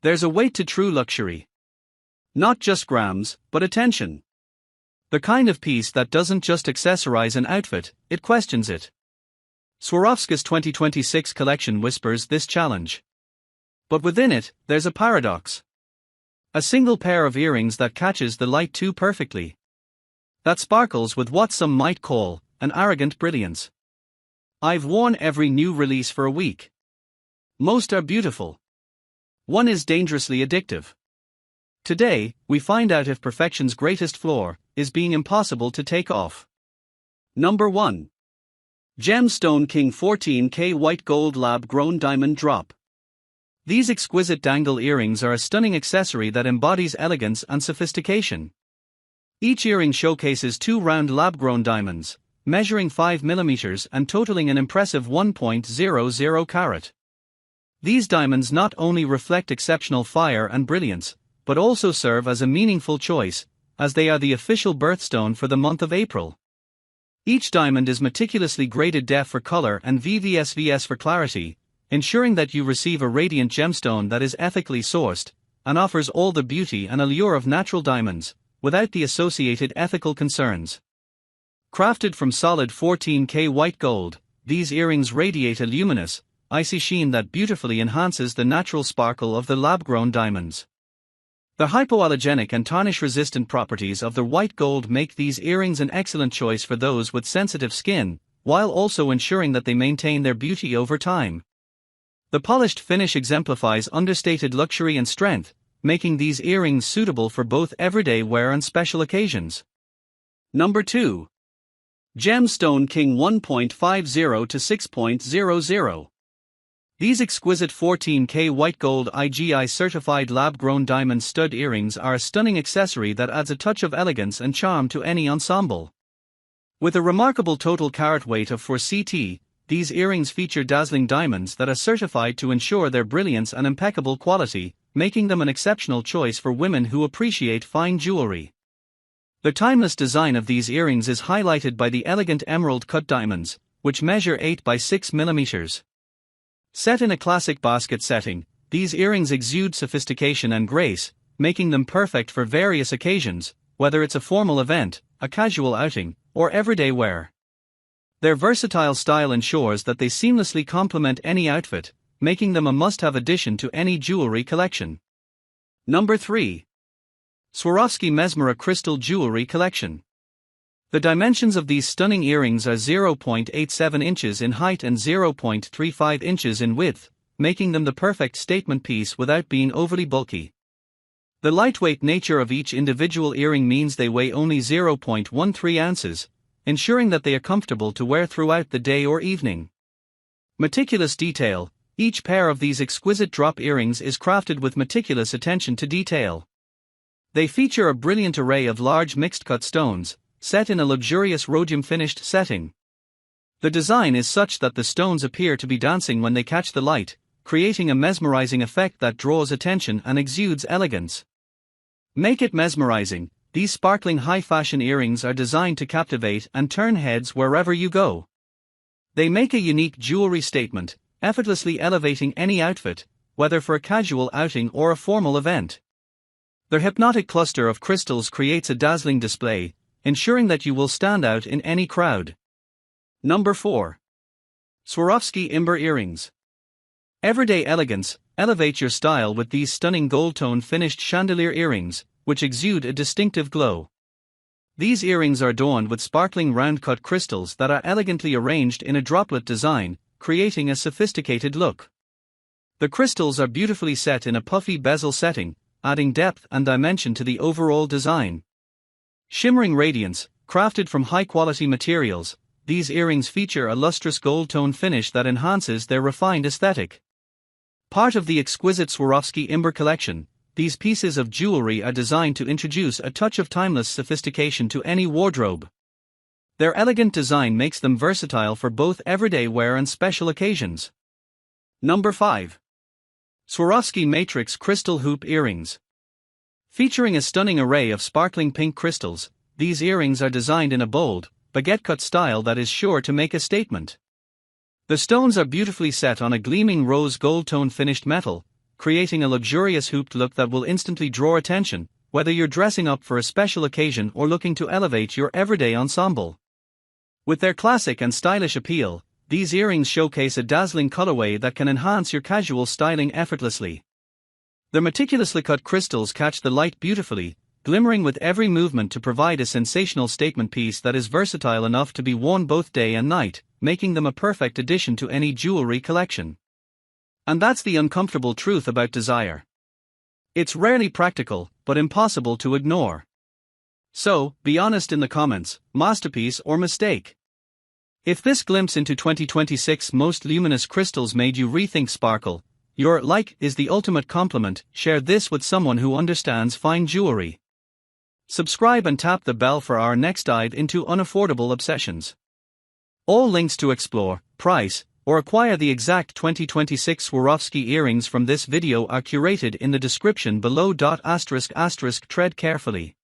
There's a weight to true luxury. Not just grams, but attention. The kind of piece that doesn't just accessorize an outfit, it questions it. Swarovski's 2026 collection whispers this challenge. But within it, there's a paradox. A single pair of earrings that catches the light too perfectly. That sparkles with what some might call an arrogant brilliance. I've worn every new release for a week. Most are beautiful. One is dangerously addictive. Today, we find out if perfection's greatest flaw is being impossible to take off. Number 1. Gemstone King 14K White Gold Lab Grown Diamond Drop. These exquisite dangle earrings are a stunning accessory that embodies elegance and sophistication. Each earring showcases 2 round lab-grown diamonds, measuring 5 mm and totaling an impressive 1.00 carat. These diamonds not only reflect exceptional fire and brilliance, but also serve as a meaningful choice, as they are the official birthstone for the month of April. Each diamond is meticulously graded DEF for color and VVSVS for clarity, ensuring that you receive a radiant gemstone that is ethically sourced, and offers all the beauty and allure of natural diamonds, without the associated ethical concerns. Crafted from solid 14K white gold, these earrings radiate a luminous, icy sheen that beautifully enhances the natural sparkle of the lab-grown diamonds. The hypoallergenic and tarnish-resistant properties of the white gold make these earrings an excellent choice for those with sensitive skin, while also ensuring that they maintain their beauty over time. The polished finish exemplifies understated luxury and strength, making these earrings suitable for both everyday wear and special occasions. Number 2. Gemstone King 1.50 to 6.00. These exquisite 14K white gold IGI certified lab-grown diamond stud earrings are a stunning accessory that adds a touch of elegance and charm to any ensemble. With a remarkable total carat weight of 4 ct, these earrings feature dazzling diamonds that are certified to ensure their brilliance and impeccable quality, making them an exceptional choice for women who appreciate fine jewelry. The timeless design of these earrings is highlighted by the elegant emerald-cut diamonds, which measure 8 by 6 mm. Set in a classic basket setting, these earrings exude sophistication and grace, making them perfect for various occasions, whether it's a formal event, a casual outing, or everyday wear. Their versatile style ensures that they seamlessly complement any outfit, making them a must-have addition to any jewelry collection. Number 3. Swarovski Mesmera Crystal Jewelry Collection. The dimensions of these stunning earrings are 0.87 inches in height and 0.35 inches in width, making them the perfect statement piece without being overly bulky. The lightweight nature of each individual earring means they weigh only 0.13 ounces, ensuring that they are comfortable to wear throughout the day or evening. Meticulous detail. Each pair of these exquisite drop earrings is crafted with meticulous attention to detail. They feature a brilliant array of large mixed-cut stones, set in a luxurious rhodium-finished setting. The design is such that the stones appear to be dancing when they catch the light, creating a mesmerizing effect that draws attention and exudes elegance. Make it mesmerizing. These sparkling high-fashion earrings are designed to captivate and turn heads wherever you go. They make a unique jewelry statement, effortlessly elevating any outfit, whether for a casual outing or a formal event. Their hypnotic cluster of crystals creates a dazzling display, ensuring that you will stand out in any crowd. Number 4. Swarovski Imber Earrings. Everyday elegance. Elevate your style with these stunning gold-tone finished chandelier earrings, which exude a distinctive glow. These earrings are adorned with sparkling round-cut crystals that are elegantly arranged in a droplet design, creating a sophisticated look. The crystals are beautifully set in a puffy bezel setting, adding depth and dimension to the overall design. Shimmering radiance. Crafted from high-quality materials, these earrings feature a lustrous gold-tone finish that enhances their refined aesthetic. Part of the exquisite Swarovski Imber collection, these pieces of jewelry are designed to introduce a touch of timeless sophistication to any wardrobe. Their elegant design makes them versatile for both everyday wear and special occasions. Number 5. Swarovski Matrix Crystal Hoop Earrings. Featuring a stunning array of sparkling pink crystals, these earrings are designed in a bold, baguette-cut style that is sure to make a statement. The stones are beautifully set on a gleaming rose gold tone finished metal, creating a luxurious hooped look that will instantly draw attention, whether you're dressing up for a special occasion or looking to elevate your everyday ensemble. With their classic and stylish appeal, these earrings showcase a dazzling colorway that can enhance your casual styling effortlessly. Their meticulously cut crystals catch the light beautifully, glimmering with every movement to provide a sensational statement piece that is versatile enough to be worn both day and night, making them a perfect addition to any jewelry collection. And that's the uncomfortable truth about desire. It's rarely practical, but impossible to ignore. So, be honest in the comments, masterpiece or mistake. If this glimpse into 2026's most luminous crystals made you rethink sparkle, your like is the ultimate compliment. Share this with someone who understands fine jewelry. Subscribe and tap the bell for our next dive into unaffordable obsessions. All links to explore, price, or acquire the exact 2026 Swarovski earrings from this video are curated in the description below. Tread carefully.